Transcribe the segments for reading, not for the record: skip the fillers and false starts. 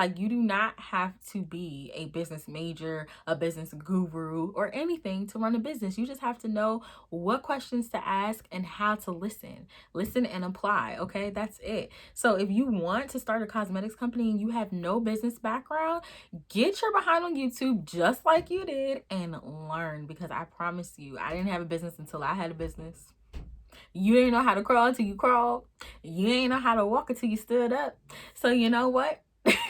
Like, you do not have to be a business major, a business guru, or anything to run a business. You just have to know what questions to ask and how to listen. Listen and apply, okay? That's it. So if you want to start a cosmetics company and you have no business background, get your behind on YouTube just like you did and learn, because I promise you, I didn't have a business until I had a business. You ain't know how to crawl until you crawled. You ain't know how to walk until you stood up. So you know what?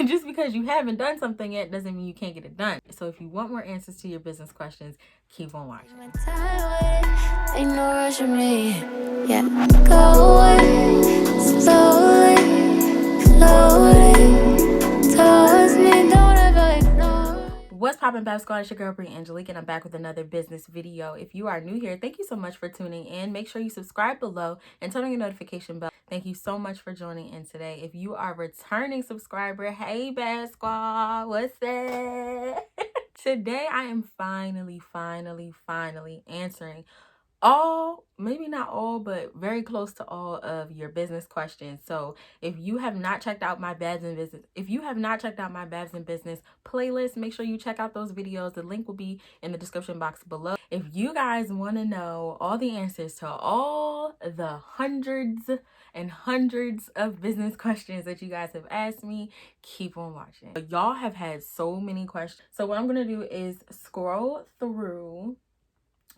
Just because you haven't done something yet doesn't mean you can't get it done. So if you want more answers to your business questions, keep on watching. Ain't no rush with me. Yeah. Go away slowly, floating towards me. Don't ever ignore. What's poppin', Bab Squad? It's your girl Breeangelique, and I'm back with another business video. If you are new here, thank you so much for tuning in. Make sure you subscribe below and turn on your notification bell. Thank you so much for joining in today. If you are a returning subscriber, hey Bab Squad, what's up? Today I am finally answering all, maybe not all, but very close to all of your business questions. So if you have not checked out my Babs in Business, playlist, make sure you check out those videos. The link will be in the description box below. If you guys want to know all the answers to all the hundreds and hundreds of business questions that you guys have asked me, keep on watching. Y'all have had so many questions. So what I'm going to do is scroll through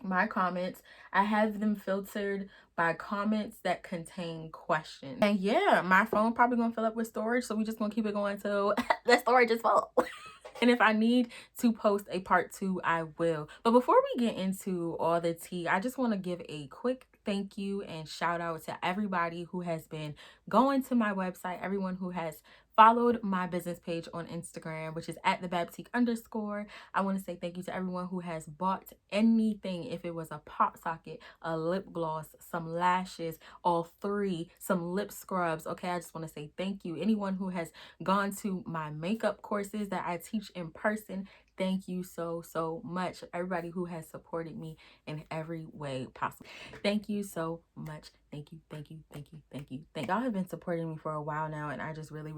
my comments. I have them filtered by comments that contain questions. And yeah, my phone probably gonna fill up with storage, so we just gonna keep it going till the storage is full. And if I need to post a part 2, I will. But before we get into all the tea, I just want to give a quick thank you and shout out to everybody who has been going to my website, everyone who has followed my business page on Instagram, which is @thebabtique_. I want to say thank you to everyone who has bought anything, if it was a pop socket, a lip gloss, some lashes, all 3, some lip scrubs. Okay, I just want to say thank you. Anyone who has gone to my makeup courses that I teach in person, thank you so much. Everybody who has supported me in every way possible, thank you so much. Thank you. Y'all have been supporting me for a while now, and I just really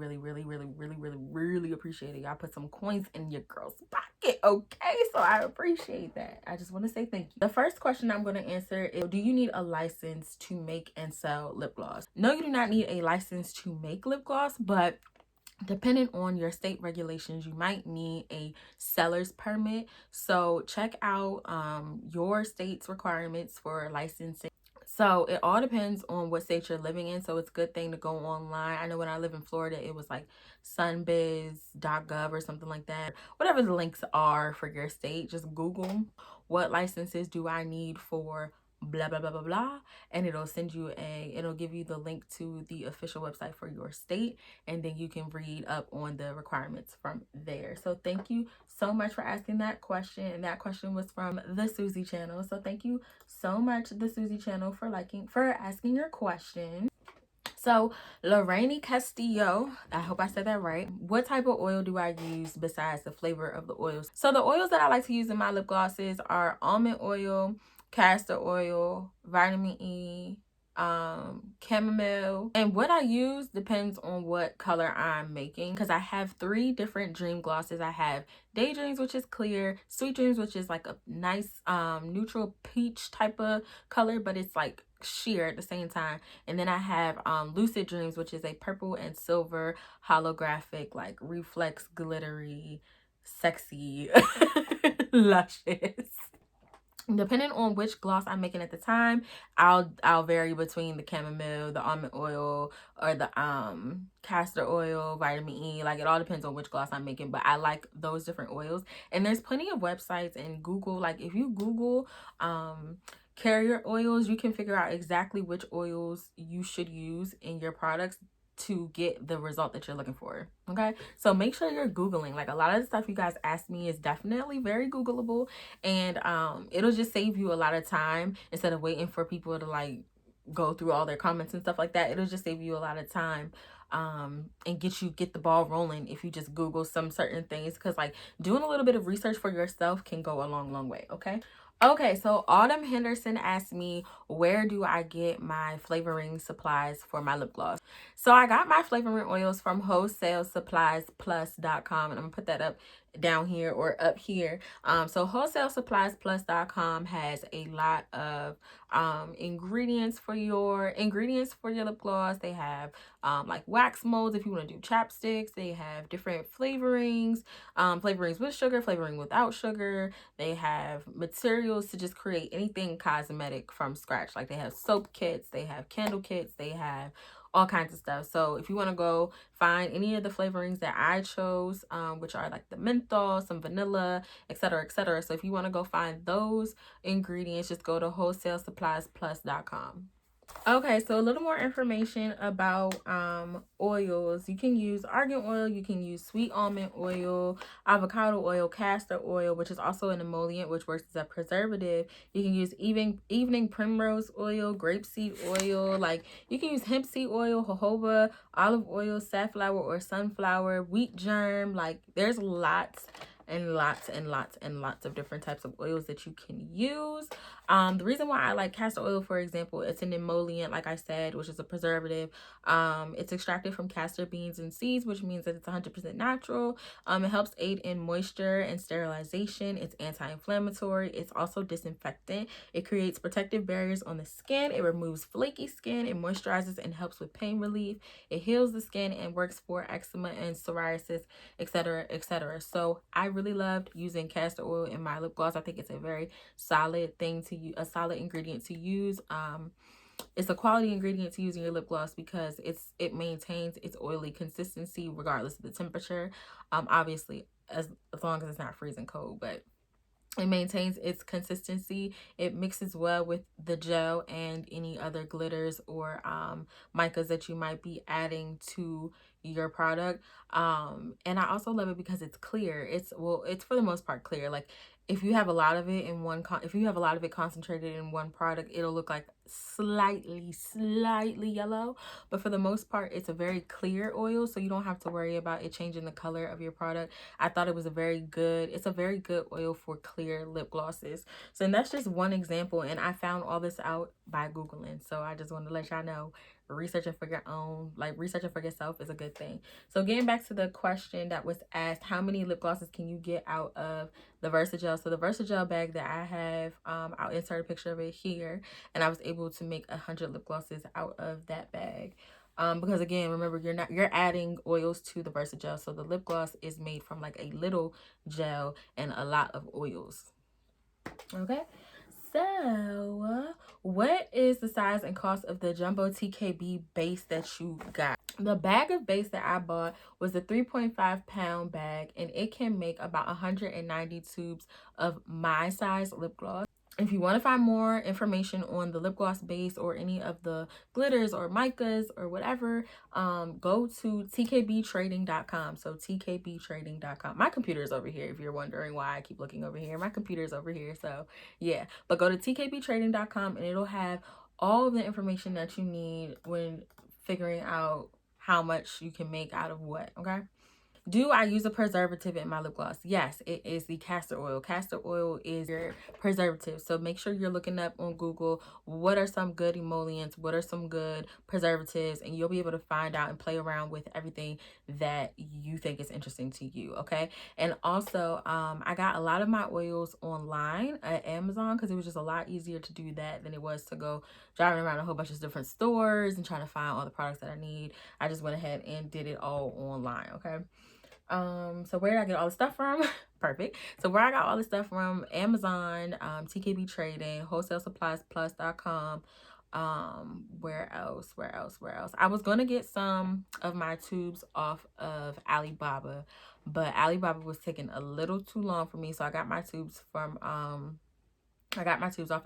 appreciate it. Y'all put some coins in your girl's pocket, okay? So I appreciate that. I just want to say thank you. The first question I'm going to answer is, do you need a license to make and sell lip gloss? No, you do not need a license to make lip gloss, but depending on your state regulations, you might need a seller's permit. So check out your state's requirements for licensing. So it all depends on what state you're living in. So it's a good thing to go online. I know when I live in Florida, it was like sunbiz.gov or something like that. Whatever the links are for your state, just Google what licenses do I need for blah blah blah blah blah, and it'll give you the link to the official website for your state, and then you can read up on the requirements from there. So thank you so much for asking that question, and that question was from the Susie channel. So thank you so much, the Susie channel, for asking your question. So Lorraine Castillo, I hope I said that right. What type of oil do I use besides the flavor of the oils? So the oils that I like to use in my lip glosses are almond oil, castor oil, vitamin E, chamomile, and what I use depends on what color I'm making, because I have 3 different dream glosses. I have Daydreams, which is clear, Sweet Dreams, which is like a nice neutral peach type of color, but it's like sheer at the same time, and then I have Lucid Dreams, which is a purple and silver holographic, like reflex glittery sexy luscious. Depending on which gloss I'm making at the time, I'll vary between the chamomile, the almond oil, or the castor oil, vitamin E. Like, it all depends on which gloss I'm making, but I like those different oils. And there's plenty of websites and Google. Like, if you Google carrier oils, you can figure out exactly which oils you should use in your products to get the result that you're looking for. Okay, so make sure you're Googling. Like, a lot of the stuff you guys ask me is definitely very Googleable, and it'll just save you a lot of time instead of waiting for people to like go through all their comments and stuff like that. It'll just save you a lot of time and get the ball rolling if you just Google some certain things, because like doing a little bit of research for yourself can go a long way. Okay, Okay, so Autumn Henderson asked me, where do I get my flavoring supplies for my lip gloss? So I got my flavoring oils from wholesalesupplisplus.com, and I'm gonna put that up down here or up here. So wholesalesupplisplus.com has a lot of ingredients for your lip gloss. They have like wax molds if you want to do chapsticks. They have different flavorings, flavorings with sugar, flavoring without sugar. They have materials to just create anything cosmetic from scratch. Like they have soap kits, they have candle kits, they have all kinds of stuff. So if you want to go find any of the flavorings that I chose, which are like the menthol, some vanilla, etc., etc. So if you want to go find those ingredients, just go to wholesalesupplisplus.com. Okay, so a little more information about oils. You can use argan oil, you can use sweet almond oil, avocado oil, castor oil, which is also an emollient, which works as a preservative. You can use evening primrose oil, grapeseed oil, like you can use hemp seed oil, jojoba, olive oil, safflower or sunflower, wheat germ. Like there's lots and lots and lots and lots of different types of oils that you can use. The reason why I like castor oil, for example, it's an emollient, like I said, which is a preservative. It's extracted from castor beans and seeds, which means that it's 100% natural. It helps aid in moisture and sterilization. It's anti-inflammatory. It's also disinfectant. It creates protective barriers on the skin. It removes flaky skin. It moisturizes and helps with pain relief. It heals the skin and works for eczema and psoriasis, etc., etc. So I really loved using castor oil in my lip gloss. I think it's a very solid thing to use, a solid ingredient to use. It's a quality ingredient to use in your lip gloss because it maintains its oily consistency regardless of the temperature. Obviously, as long as it's not freezing cold, but it maintains its consistency. It mixes well with the gel and any other glitters or micas that you might be adding to your product. And I also love it because it's clear. It's for the most part clear. Like if you have a lot of it in if you have a lot of it concentrated in one product, it'll look like slightly yellow, but for the most part it's a very clear oil, so you don't have to worry about it changing the color of your product. I thought it was it's a very good oil for clear lip glosses. So, and that's just one example, and I found all this out by Googling. So I just wanted to let y'all know, researching for your own, like researching for yourself is a good thing. So getting back to the question that was asked, how many lip glosses can you get out of the Versagel? So the Versagel bag that I have, I'll insert a picture of it here, and I was able to make 100 lip glosses out of that bag. Because again, remember, you're adding oils to the Versagel, so the lip gloss is made from like a little gel and a lot of oils. Okay, so what is the size and cost of the jumbo TKB base that you got? The bag of base that I bought was a 3.5-pound bag, and it can make about 190 tubes of my size lip gloss. If you want to find more information on the lip gloss base or any of the glitters or micas or whatever, go to tkbtrading.com. So tkbtrading.com. My computer is over here if you're wondering why I keep looking over here. My computer is over here. So yeah, but go to tkbtrading.com and it'll have all of the information that you need when figuring out how much you can make out of what, okay? Do I use a preservative in my lip gloss? Yes, it is the castor oil. Castor oil is your preservative. So make sure you're looking up on Google, what are some good emollients, what are some good preservatives, and you'll be able to find out and play around with everything that you think is interesting to you, okay? And also, I got a lot of my oils online at Amazon because it was just a lot easier to do that than it was to go driving around a whole bunch of different stores and trying to find all the products that I need. I just went ahead and did it all online, okay? So where did I get all the stuff from? Perfect. So where I got all the stuff from: Amazon, TKB Trading, wholesalesupplisplus.com. Where else? I was gonna get some of my tubes off of Alibaba, but Alibaba was taking a little too long for me, so I got my tubes from off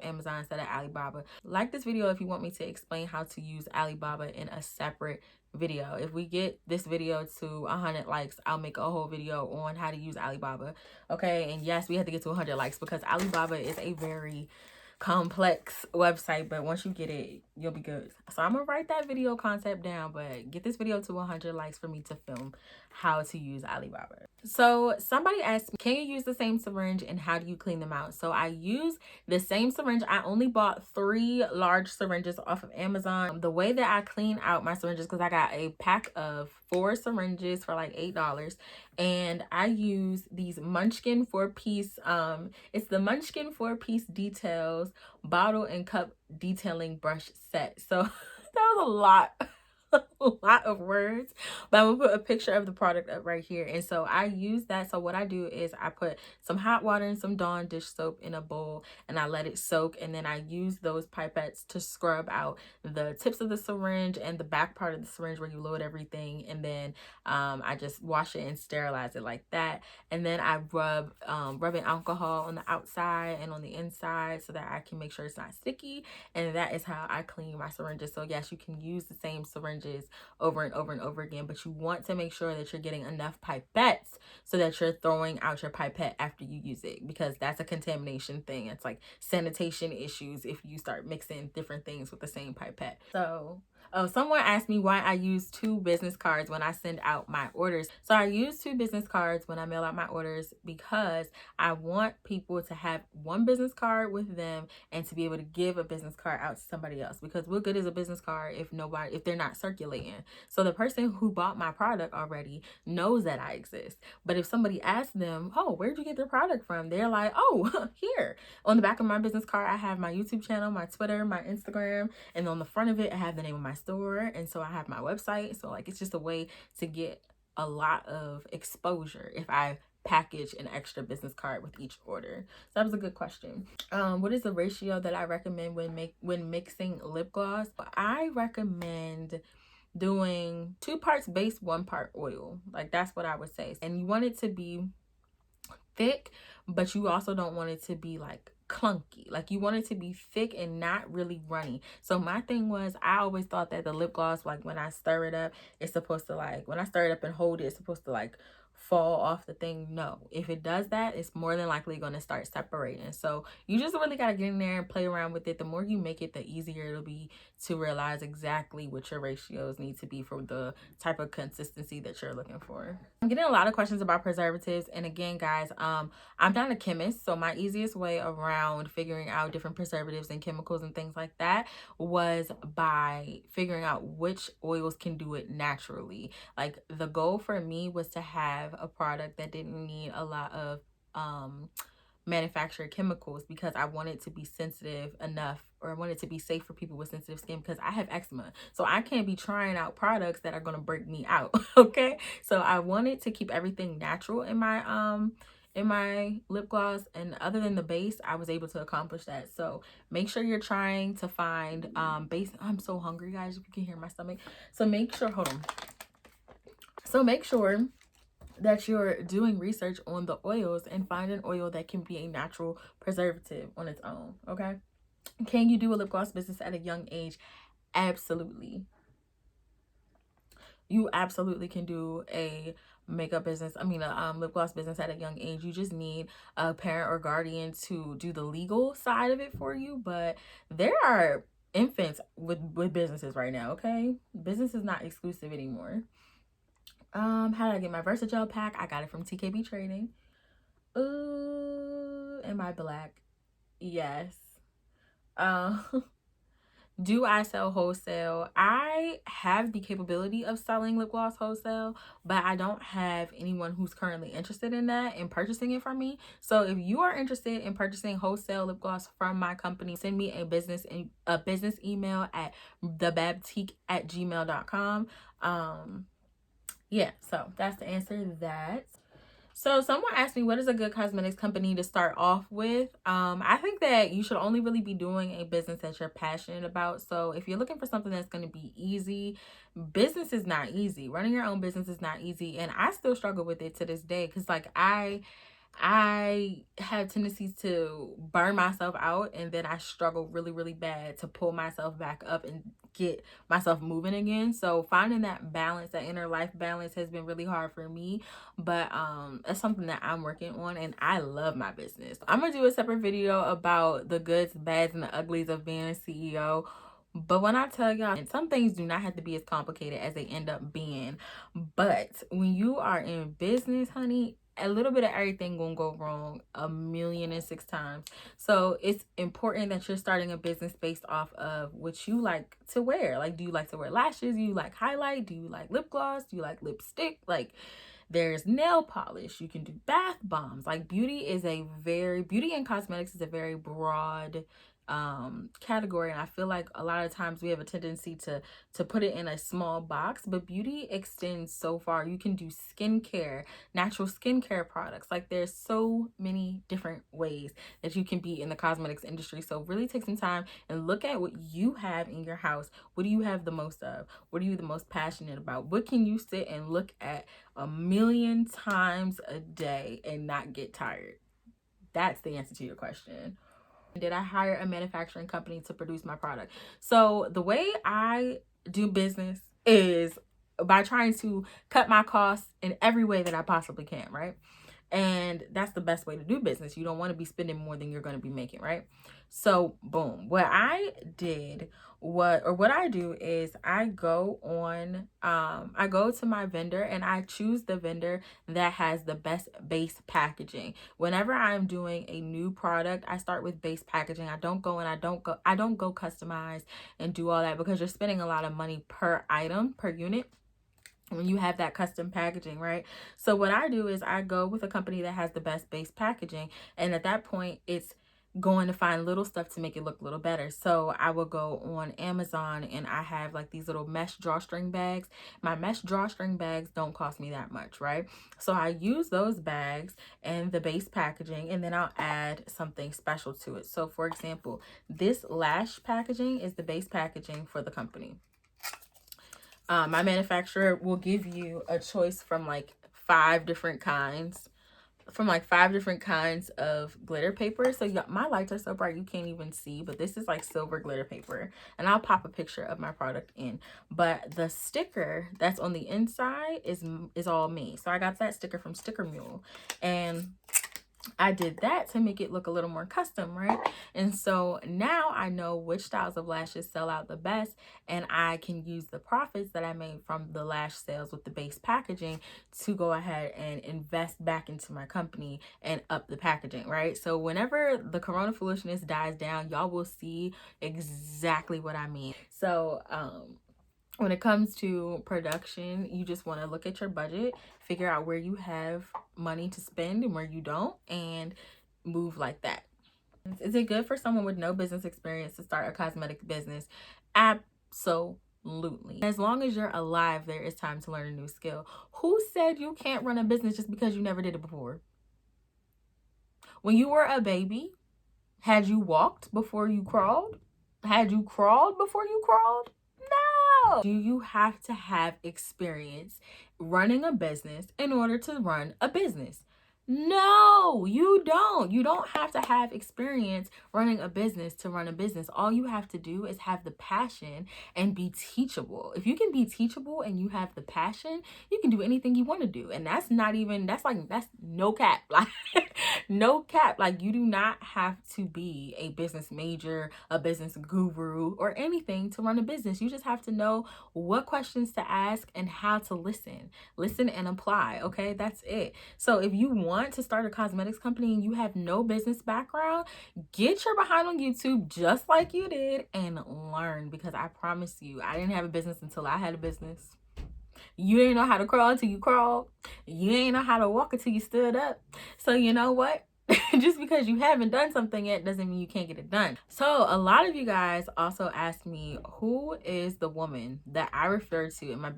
Amazon instead of Alibaba. Like this video if you want me to explain how to use Alibaba in a separate video. If we get this video to 100 likes, I'll make a whole video on how to use Alibaba. Okay, and yes, we have to get to 100 likes because Alibaba is a very complex website, but once you get it, you'll be good. So I'm gonna write that video concept down, but get this video to 100 likes for me to film how to use Alibaba. So somebody asked me, can you use the same syringe and how do you clean them out? So I use the same syringe. I only bought 3 large syringes off of Amazon. The way that I clean out my syringes, because I got a pack of 4 syringes for like $8, and I use these Munchkin 4-piece, it's the Munchkin 4-piece details bottle and cup detailing brush set. So that was a lot. A lot of words, but I'm gonna put a picture of the product up right here. And so I use that. So what I do is I put some hot water and some Dawn dish soap in a bowl and I let it soak, and then I use those pipettes to scrub out the tips of the syringe and the back part of the syringe where you load everything, and then I just wash it and sterilize it like that. And then I rub rubbing alcohol on the outside and on the inside so that I can make sure it's not sticky. And that is how I clean my syringes. So yes, you can use the same syringes over and over and over again, but you want to make sure that you're getting enough pipettes so that you're throwing out your pipette after you use it, because that's a contamination thing. It's like sanitation issues if you start mixing different things with the same pipette. So someone asked me why I use 2 business cards when I send out my orders. So I use 2 business cards when I mail out my orders because I want people to have 1 business card with them and to be able to give a business card out to somebody else, because what good is a business card if they're not circulating? So the person who bought my product already knows that I exist. But if somebody asks them, oh, where'd you get their product from? They're like, oh, here. On the back of my business card, I have my YouTube channel, my Twitter, my Instagram, and on the front of it, I have the name of my store. And so I have my website. So like, it's just a way to get a lot of exposure if I package an extra business card with each order. So that was a good question. What is the ratio that I recommend when mixing lip gloss? I recommend doing 2 parts base, 1 part oil. Like that's what I would say. And you want it to be thick, but you also don't want it to be like clunky. Like you want it to be thick and not really runny. So my thing was, I always thought that the lip gloss, like when I stir it up, it's supposed to like, when I stir it up and hold it, it's supposed to like fall off the thing. No, if it does that, it's more than likely going to start separating. So you just really got to get in there and play around with it. The more you make it, the easier it'll be to realize exactly what your ratios need to be for the type of consistency that you're looking for. I'm getting a lot of questions about preservatives, and again guys, I'm not a chemist, so my easiest way around figuring out different preservatives and chemicals and things like that was by figuring out which oils can do it naturally. Like the goal for me was to have a product that didn't need a lot of manufactured chemicals, because I wanted to be sensitive enough, or I wanted to be safe for people with sensitive skin, because I have eczema. So I can't be trying out products that are going to break me out. Okay. So I wanted to keep everything natural in my lip gloss, and other than the base, I was able to accomplish that. So make sure you're trying to find base. I'm so hungry, guys, if you can hear my stomach. So make sure, hold on. So make sure that you're doing research on the oils and find an oil that can be a natural preservative on its own. Okay. Can you do a lip gloss business at a young age? Absolutely. You absolutely can do a makeup business, a lip gloss business at a young age. You just need a parent or guardian to do the legal side of it for you. But there are infants with businesses right now. Okay, business is not exclusive anymore. How did I get my Versagel pack? I got it from TKB Trading. Ooh, am I black? Yes. Do I sell wholesale? I have the capability of selling lip gloss wholesale, but I don't have anyone who's currently interested in that and purchasing it from me. So if you are interested in purchasing wholesale lip gloss from my company, send me a business email at thebabtique@gmail.com. Yeah, so that's the answer to that. So someone asked me, what is a good cosmetics company to start off with? I think that you should only really be doing a business that you're passionate about. So if you're looking for something that's going to be easy, business is not easy. Running your own business is not easy. And I still struggle with it to this day, because like I have tendencies to burn myself out, and then I struggle really, really bad to pull myself back up and get myself moving again. So finding that balance, that inner life balance, has been really hard for me, but it's something that I'm working on, and I love my business. I'm gonna do a separate video about the goods, bads, and the uglies of being a CEO But when I tell y'all, some things do not have to be as complicated as they end up being. But when you are in business, honey, a little bit of everything gonna go wrong 1,000,006 times. So it's important that you're starting a business based off of what you like to wear. Like, do you like to wear lashes? Do you like highlight? Do you like lip gloss? Do you like lipstick? Like, there's nail polish. You can do bath bombs. Like, beauty and cosmetics is a very broad category, and I feel like a lot of times we have a tendency to put it in a small box, but beauty extends so far. You can do skincare, natural skincare products. Like, there's so many different ways that you can be in the cosmetics industry. So really take some time and look at what you have in your house. What do you have the most of? What are you the most passionate about? What can you sit and look at 1,000,000 times a day and not get tired? That's the answer to your question. Did I hire a manufacturing company to produce my product? So the way I do business is by trying to cut my costs in every way that I possibly can, right? And that's the best way to do business. You don't want to be spending more than you're going to be making, right? So boom, what I do is I go to my vendor and I choose the vendor that has the best base packaging. Whenever I'm doing a new product, I start with base packaging. I don't go customize and do all that, because you're spending a lot of money per item, per unit, when you have that custom packaging, right? So what I do is I go with a company that has the best base packaging, and at that point it's going to find little stuff to make it look a little better. So I will go on Amazon and I have like these little mesh drawstring bags. My mesh drawstring bags don't cost me that much, right? So I use those bags and the base packaging, and then I'll add something special to it. So for example, this lash packaging is the base packaging for the company. My manufacturer will give you a choice from like five different kinds of glitter paper. So my lights are so bright you can't even see, but this is like silver glitter paper, and I'll pop a picture of my product in. But the sticker that's on the inside is all me. So I got that sticker from Sticker Mule, and I did that to make it look a little more custom, right? And so now I know which styles of lashes sell out the best, and I can use the profits that I made from the lash sales with the base packaging to go ahead and invest back into my company and up the packaging, right? So whenever the corona foolishness dies down, y'all will see exactly what I mean. So when it comes to production, you just want to look at your budget, figure out where you have money to spend and where you don't, and move like that. Is it good for someone with no business experience to start a cosmetic business? Absolutely. As long as you're alive, there is time to learn a new skill. Who said you can't run a business just because you never did it before? When you were a baby, had you walked before you crawled? Had you crawled before you crawled? No. Do you have to have experience running a business in order to run a business? No, you don't. You don't have to have experience running a business to run a business. All you have to do is have the passion and be teachable. If you can be teachable and you have the passion, you can do anything you want to do. And that's no cap. Like, no cap. Like, you do not have to be a business major, a business guru, or anything to run a business. You just have to know what questions to ask and how to listen and apply. Okay, that's it. So if you want to start a cosmetics company and you have no business background, get your behind on YouTube just like you did and learn, because I promise you, I didn't have a business until I had a business. You didn't know how to crawl until you crawled. You didn't know how to walk until you stood up. So you know what? Just because you haven't done something yet doesn't mean you can't get it done. So a lot of you guys also asked me, who is the woman that I referred to in my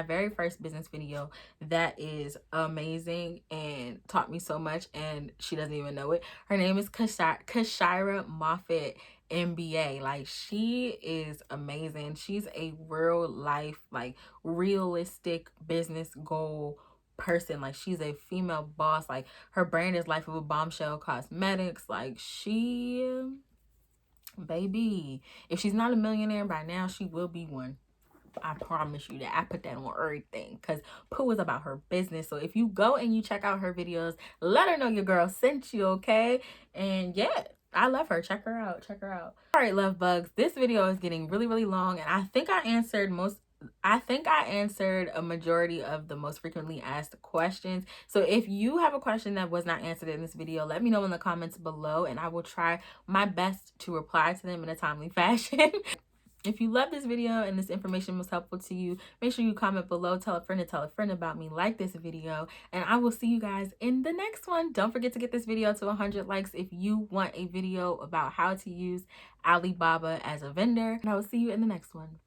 very first business video that is amazing and taught me so much, and she doesn't even know it. Her name is Kashira Moffett, MBA. Like, she is amazing. She's a real life, like, realistic business goal person. Like, she's a female boss. Like, her brand is Life of a Bombshell Cosmetics. Like, baby, if she's not a millionaire by now, she will be one. I promise you that. I put that on everything, because Pooh is about her business. So if you go and you check out her videos, let her know your girl sent you, okay? And yeah, I love her. Check her out. Check her out. All right, love bugs. This video is getting really, really long, and I think I answered a majority of the most frequently asked questions. So if you have a question that was not answered in this video, let me know in the comments below, and I will try my best to reply to them in a timely fashion. If you love this video and this information was helpful to you, make sure you comment below, tell a friend to tell a friend about me, like this video, and I will see you guys in the next one. Don't forget to get this video to 100 likes if you want a video about how to use Alibaba as a vendor, and I will see you in the next one.